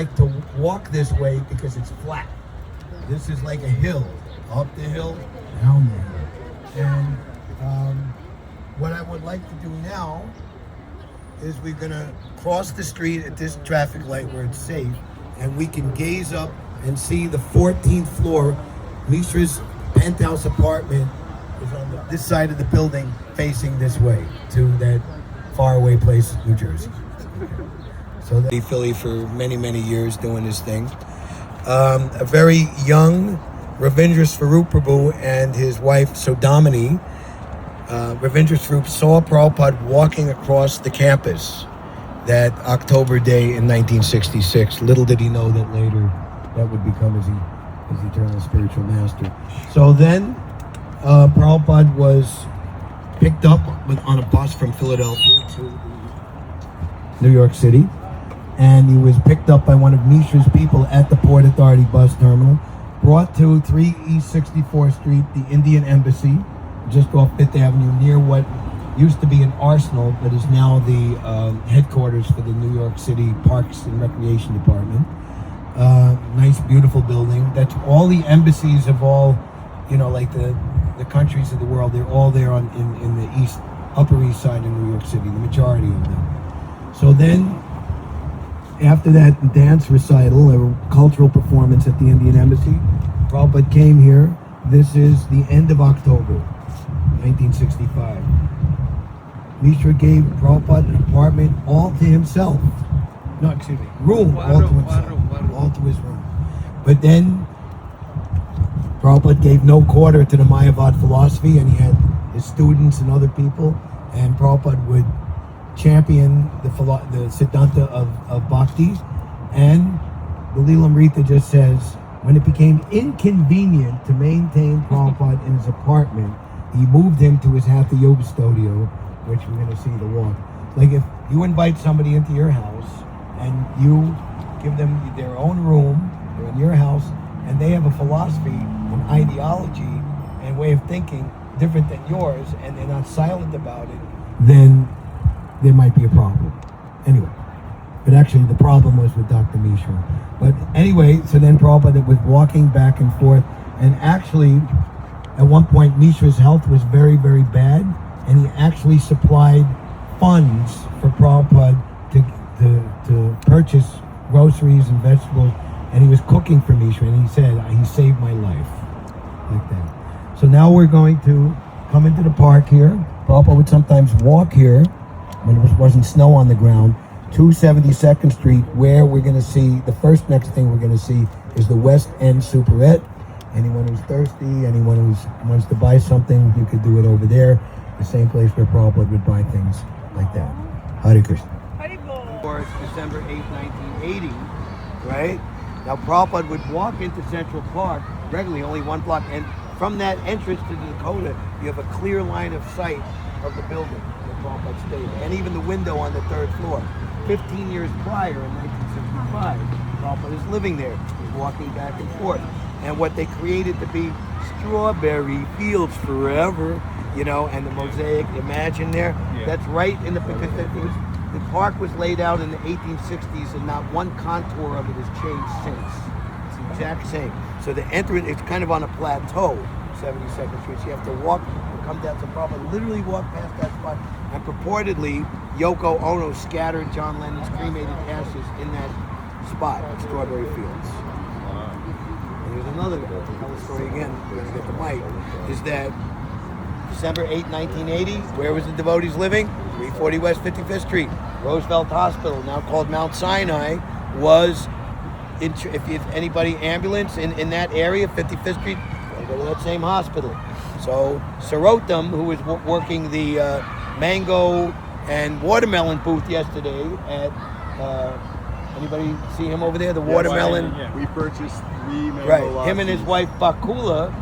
like to walk this way because it's flat. This is like a hill, up the hill, down the hill. And what I would like to do now is we're gonna cross the street at this traffic light where it's safe, and we can gaze up and see the 14th floor. Mishra's penthouse apartment is on this side of the building, facing this way to that faraway place, New Jersey. So they Philly for many, many years doing his thing. A very young Ravindra Swarup Prabhu and his wife Sodamini. Ravindra Swarup saw Prabhupada walking across the campus that October day in 1966. Little did he know that later that would become his eternal spiritual master. So then Prabhupada was picked up on a bus from Philadelphia to New York City, and he was picked up by one of Mishra's people at the Port Authority bus terminal, brought to 3 East 64th Street, the Indian Embassy, just off Fifth Avenue, near what used to be an arsenal, but is now the headquarters for the New York City Parks and Recreation Department. Nice, beautiful building. That's all the embassies of all, like the countries of the world. They're all there in the Upper East Side of New York City, the majority of them. So then, after that dance recital, a cultural performance at the Indian Embassy, Prabhupada came here. This is the end of October, 1965. Mishra gave Prabhupada an apartment all to himself. No, excuse me, room all to himself, all to his room. But then Prabhupada gave no quarter to the Mayavad philosophy, and he had his students and other people, and Prabhupada would champion the Siddhanta of Bhakti. And the Lilamrita just says, when it became inconvenient to maintain Prabhupada in his apartment, he moved him to his Hatha Yoga studio, which we're going to see the walk. Like if you invite somebody into your house and you give them their own room, they're in your house, and they have a philosophy, an ideology, and way of thinking different than yours, and they're not silent about it, then there might be a problem. Anyway, but actually the problem was with Dr. Mishra. But anyway, so then Prabhupada was walking back and forth, and actually at one point Mishra's health was very, very bad, and he actually supplied funds for Prabhupada to purchase groceries and vegetables, and he was cooking for Mishra, and he said, he saved my life, like that. So now we're going to come into the park here. Prabhupada would sometimes walk here when it wasn't snow on the ground, 272nd Street, where we're going to see, the first next thing we're going to see is the West End Superette. Anyone who's thirsty, anyone who wants to buy something, you could do it over there. The same place where Prabhupada would buy things like that. Hare Krishna. Or December 8, 1980, right? Now Prabhupada would walk into Central Park regularly, only one block, and from that entrance to the Dakota, you have a clear line of sight of the building where Prabhupada stayed, and even the window on the 3rd floor. 15 years prior, in 1965, Prabhupada is living there. He's walking back and forth. And what they created to be strawberry fields forever, and the mosaic, imagine there, that's right in because the park was laid out in the 1860s, and not one contour of it has changed since. It's the exact same. So the entrance, it's kind of on a plateau, 72nd Street. So you have to walk and come down to Prabhupada, literally walk past that spot. And purportedly, Yoko Ono scattered John Lennon's cremated ashes in that spot, Strawberry Fields. And there's another guy, to tell the story again, we're going to get the mic, is that December 8, 1980, where was the Devotees living? 340 West 55th Street. Roosevelt Hospital, now called Mount Sinai, was, if anybody ambulance in that area, 55th Street, go to that same hospital. So Sarotam, who was working the mango and watermelon booth yesterday at, anybody see him over there? The watermelon. We purchased 3 mango Right, him and his wife Bakula.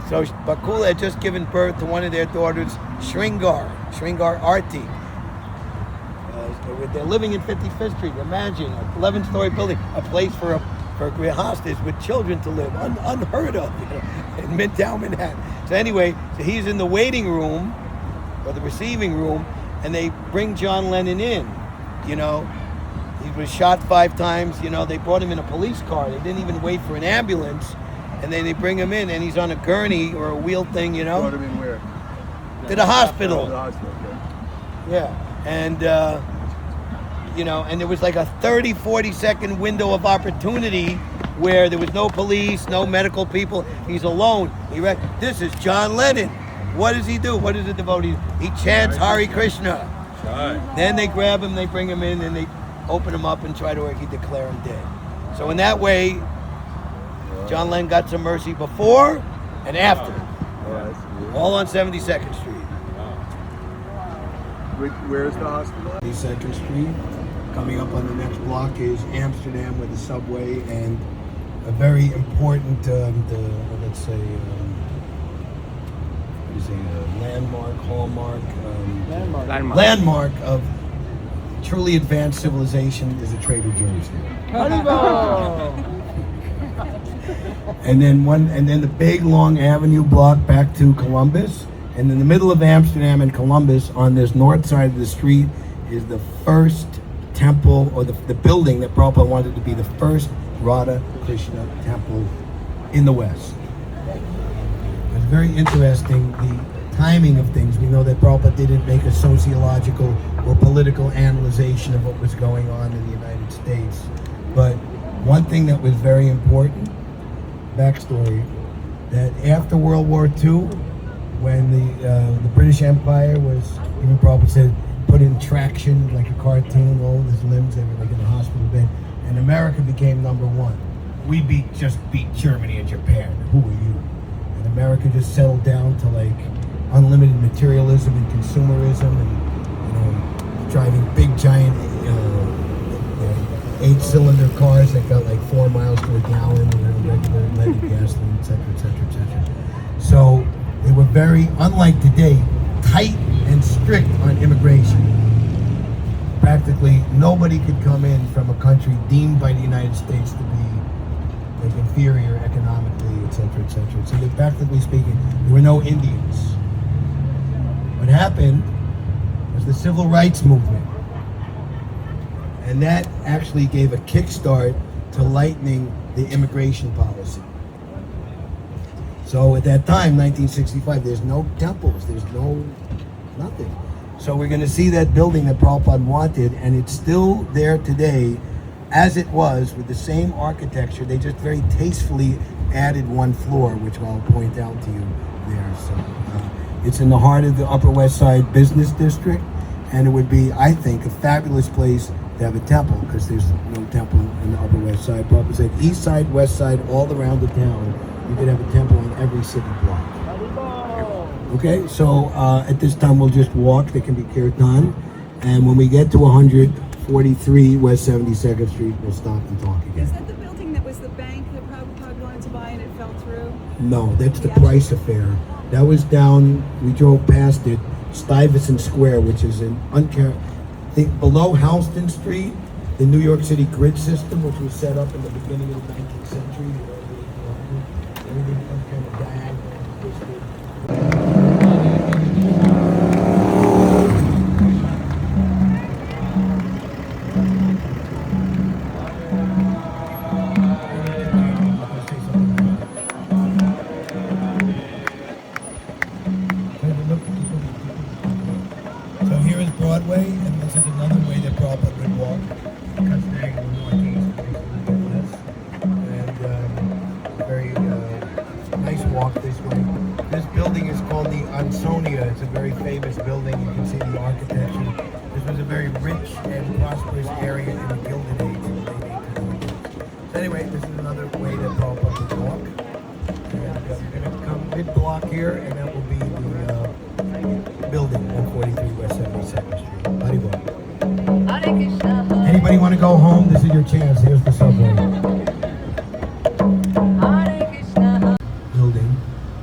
So Bakula had just given birth to one of their daughters, Shringar Arti. They're living in 55th Street. Imagine, an 11-story building, a place for grihastas with children to live, unheard of, in Midtown Manhattan. So anyway, so he's in the waiting room, or the receiving room, and they bring John Lennon in, He was shot 5 times. You know, they brought him in a police car. They didn't even wait for an ambulance. And then they bring him in, and he's on a gurney or a wheel thing, you know. Brought him in where? To the hospital. The hospital, okay. Yeah. And, you know, and there was like a 30, 40-second window of opportunity where there was no police, no medical people. He's alone. This is John Lennon. What does he do? What does the devotee do? He chants Hare Krishna. Then they grab him, they bring him in, and they open him up and try to declare him dead. So in that way, John Lennon got some mercy before and after. All on 72nd Street. Where's the hospital? 72nd Street. Coming up on the next block is Amsterdam with the subway, and a very important, let's say, landmark of truly advanced civilization is a Trader Joe's here. And then the big long avenue block back to Columbus, and in the middle of Amsterdam and Columbus, on this north side of the street, is the first temple, or the building that Prabhupada wanted to be the first Radha Krishna temple in the West. It's very interesting, the timing of things. We know that Prabhupada didn't make a sociological or political analyzation of what was going on in the United States. But one thing that was very important, backstory, that after World War II, when the British Empire was, even Prabhupada said, put in traction like a cartoon, all his limbs, they were like in a hospital bed, and America became #1. We just beat Germany and Japan. Who are you? And America just settled down to like unlimited materialism and consumerism, and driving big giant 8-cylinder cars that got like 4 miles to a gallon, regular leaded gasoline, etc., etc., etc. So they were very, unlike today, tight and strict on immigration. Practically nobody could come in from a country deemed by the United States to be like inferior economically, etc., etc. So that, practically speaking, there were no Indians. What happened was the Civil Rights Movement, and that actually gave a kickstart to lightening the immigration policy. So at that time, 1965, there's no temples, there's nothing. So we're going to see that building that Prabhupada wanted, and it's still there today as it was, with the same architecture. They just very tastefully added 1 floor, which I'll point out to you there. So it's in the heart of the Upper West Side Business District, and it would be, I think, a fabulous place to have a temple, because there's no temple in the Upper West Side. Prabhupada said East Side, West Side, all around the town, you could have a temple on every city block. Okay, so at this time we'll just walk. There can be kirtan, and when we get to 143 West 72nd Street, we'll stop and talk again. Is that the building that was the bank that Prabhupada wanted to buy and it fell through? No, that's the Price Affair. That was down, we drove past it, Stuyvesant Square, which is in below Houston Street, the New York City grid system, which was set up in the beginning of the 19th century. Everything kind of diagonal, twisted. So here is Broadway, and this is another way that Prabhupada would walk. Cuts diagonal northeast, and very nice walk this way. This building is called the Ansonia. It's a very famous building. You can see the architecture. This was a very rich and prosperous area in the Gilded Age. So anyway, this is another way that Prabhupada would walk. And we're going to come mid-block here, and that will be the building, 143 West 72nd Street. Haribol. Anybody want to go home? This is your chance. Here's the subway. Building.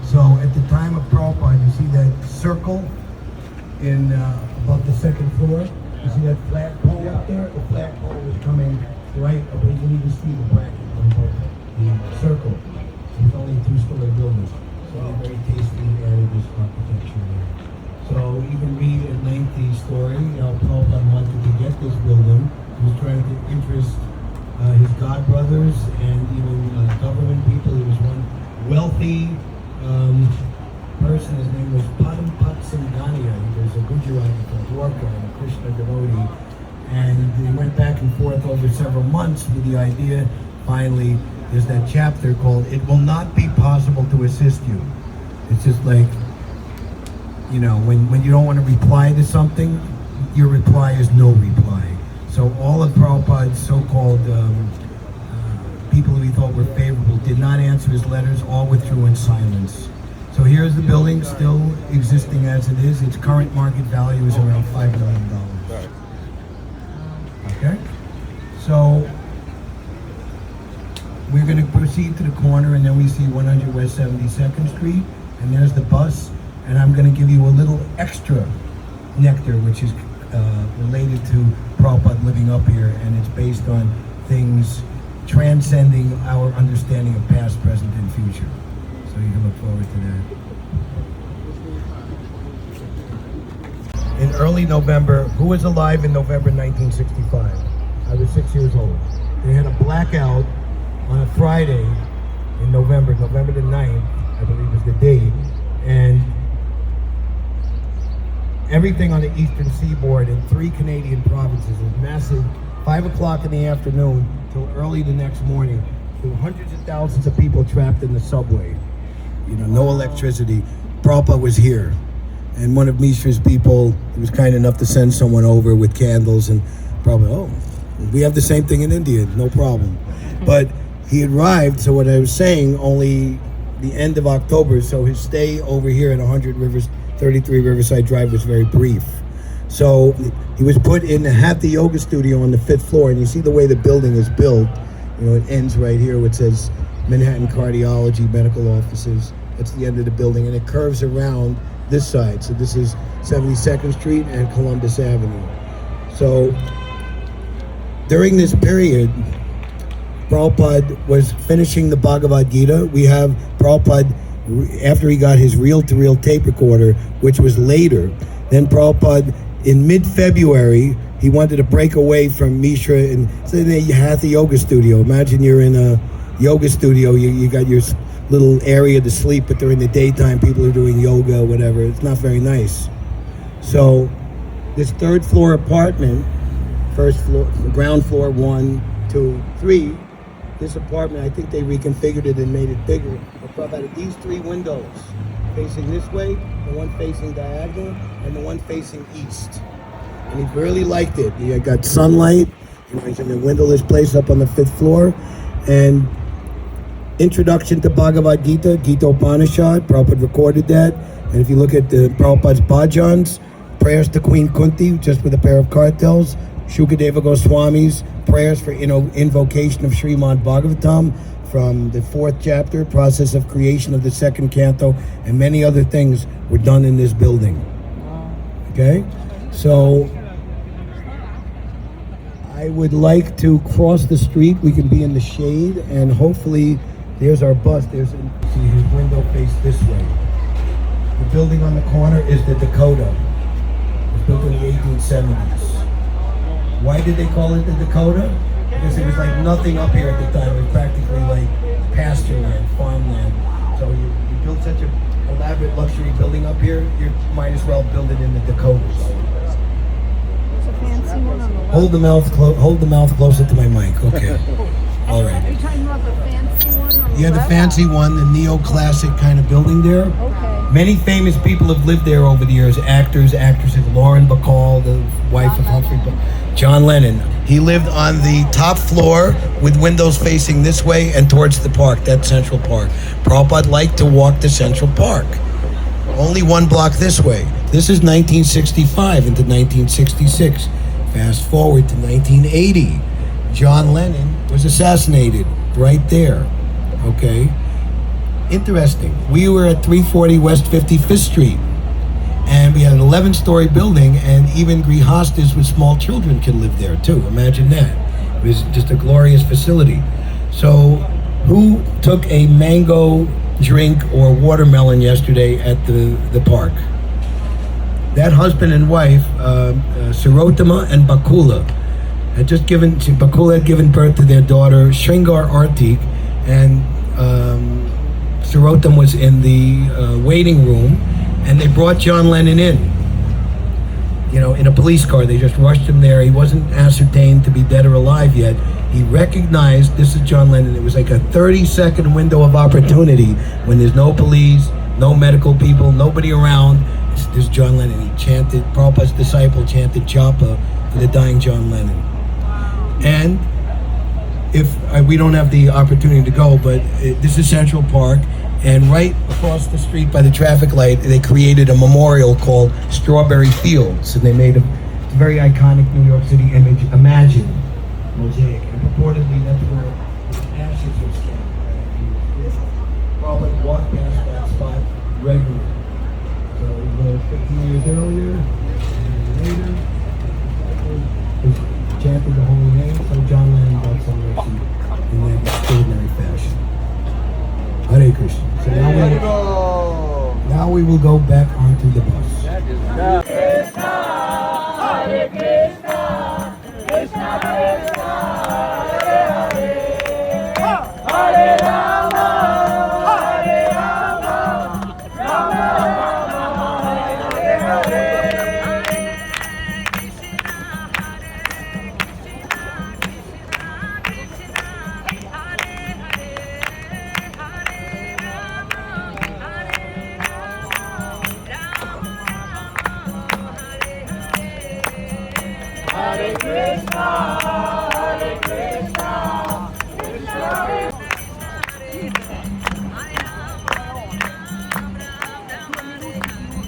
So at the time of Prabhupada, you see that circle in above the second floor? You see that flag pole up there? The flag pole is coming right up. You can even see the bracket on the circle. It's only a 2-story building. So they very tastefully added this architecture there. So you can read at length the story. Prabhupada wanted to get this building He was trying to interest his godbrothers and even government people. He was one wealthy person. His name was Padampat Singhania. He was a Gujarati from Dwarka and a Krishna devotee. And he went back and forth over several months with the idea. Finally, there's that chapter called "It Will Not Be Possible to Assist You." It's just like, you know, when you don't want to reply to something, your reply is no reply. So all of Prabhupada's so-called people who he thought were favorable did not answer his letters, all withdrew in silence. So here's the building still existing as it is. Its current market value is around $5 million. Okay? So we're going to proceed to the corner, and then we see 100 West 72nd Street, and there's the bus, and I'm going to give you a little extra nectar, which is related to Prabhupada living up here, and it's based on things transcending our understanding of past, present, and future. So you can look forward to that. In early November, who was alive in November 1965? I was 6 years old. They had a blackout on a Friday in November the 9th, I believe is the date, and everything on the eastern seaboard in 3 Canadian provinces was massive. 5 o'clock in the afternoon till early the next morning. There were hundreds of thousands of people trapped in the subway. You know, no electricity. Prabhupada was here. And one of Mishra's people, he was kind enough to send someone over with candles, and Prabhupada, oh, we have the same thing in India, no problem. But he arrived, so what I was saying, only the end of October, so his stay over here at 33 Riverside Drive was very brief. So he was put in the Hatha Yoga Studio on the 5th floor, and you see the way the building is built. You know, it ends right here where it says Manhattan Cardiology Medical Offices. That's the end of the building, and it curves around this side. So this is 72nd Street and Columbus Avenue. So during this period, Prabhupada was finishing the Bhagavad Gita. We have Prabhupada, after he got his reel-to-reel tape recorder, which was later, then Prabhupada, in mid-February, he wanted to break away from Mishra and say, you have the yoga studio. Imagine you're in a yoga studio, you got your little area to sleep, but during the daytime, people are doing yoga, whatever. It's not very nice. So this 3rd floor apartment, first floor, ground floor, 1, 2, 3, this apartment, I think they reconfigured it and made it bigger. But Prabhupada had these 3 windows facing this way, the one facing diagonal, and the one facing east. And he really liked it. He got sunlight, you know, he's in a windowless place up on the 5th floor. And introduction to Bhagavad Gita, Gita Upanishad, Prabhupada recorded that. And if you look at the Prabhupada's bhajans, prayers to Queen Kunti, just with a pair of cartels, Shukadeva Goswami's prayers for invocation of Srimad Bhagavatam from the 4th chapter, process of creation of the 2nd canto, and many other things were done in this building. Okay? So I would like to cross the street. We can be in the shade, and hopefully there's our bus. See his window face this way. The building on the corner is the Dakota. It was built in the 1870s. Why did they call it the Dakota? Because it was like nothing up here at the time. It was practically like pasture land, farmland. So you built such an elaborate luxury building up here, you might as well build it in the Dakotas. There's a fancy one on the left. Hold the mouth closer to my mic. Okay. All right. Are you talking about the fancy one on the left? Yeah, the fancy one, the neoclassic kind of building there. Okay. Many famous people have lived there over the years. Actors, actresses. Lauren Bacall, the wife of Humphrey. John Lennon. He lived on the top floor with windows facing this way and towards the park, that Central Park. Prabhupada liked to walk to Central Park. Only 1 block this way. This is 1965 into 1966. Fast forward to 1980. John Lennon was assassinated right there. Okay? Interesting. We were at 340 West 55th Street, and we had an 11-story building, and even grihastas with small children can live there too. Imagine that. It was just a glorious facility. So who took a mango drink or watermelon yesterday at the park? That husband and wife, Sarotama and Bakula. had just given, Bakula had given birth to their daughter, Shringar Artik, and Sarottam was in the waiting room, and they brought John Lennon in, in a police car. They just rushed him there. He wasn't ascertained to be dead or alive yet. He recognized this is John Lennon. It was like a 30-second window of opportunity when there's no police, no medical people, nobody around. There's John Lennon. He chanted, Prabhupada's disciple chanted japa for the dying John Lennon. And if we don't have the opportunity to go, but this is Central Park, and right across the street by the traffic light, they created a memorial called Strawberry Fields, and they made a very iconic New York City image, Imagine, mosaic, and purportedly that's where the ashes were scattered. Probably walked past that spot regularly. So we go 15 years earlier, and later, was chanted the holy name, so John Lennon got some mercy in that extraordinary fashion. Hare Krishna. So now we will go back onto the bus. Hare Krishna, Hare Krishna, Krishna Krishna, Hare Hare, Hare Rama, Hare Rama, Rama Rama, Hare Hare. Hare Krishna, Hare Krishna, Krishna Krishna.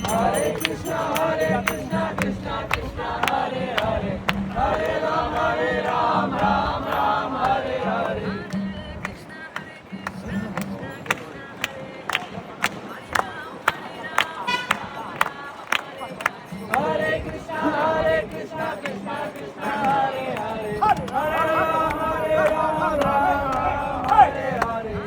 Hare Krishna, Hare Krishna, Krishna Krishna, Hare Hare, Hare Ram, Ram Ram, Hare Hare. Hare Krishna, Hare Krishna, Krishna Krishna, Hare Hare, Hare Ram, Ram Ram, Hare Hare.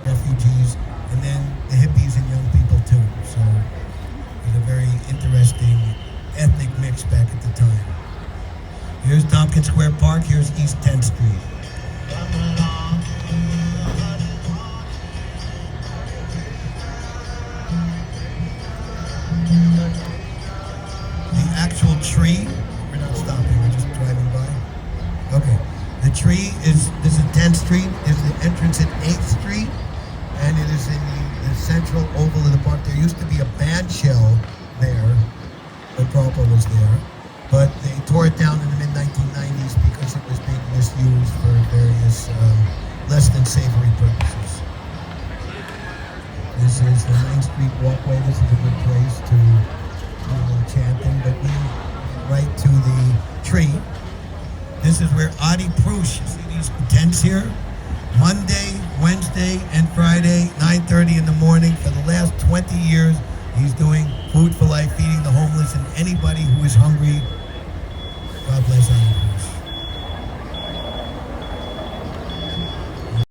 Refugees, and then the hippies and young people too. So it was a very interesting ethnic mix back at the time. Here's Tompkins Square Park, here's East 10th Street. The actual tree, we're not stopping, we're just driving by. Okay, the tree is, this is 10th Street, is the entrance at 8th Street, and it is in the central oval of the park. There used to be a band shell there when Prabhupada was there, but they tore it down in the mid-1990s because it was being misused for various less than savory purposes. This is the 9th Street walkway. This is a good place to chanting, but we right to the tree. This is where Adi Prush, you see these tents here? Monday, Wednesday, and Friday, 9:30 in the morning. For the last 20 years, he's doing food for life, feeding the homeless and anybody who is hungry. God bless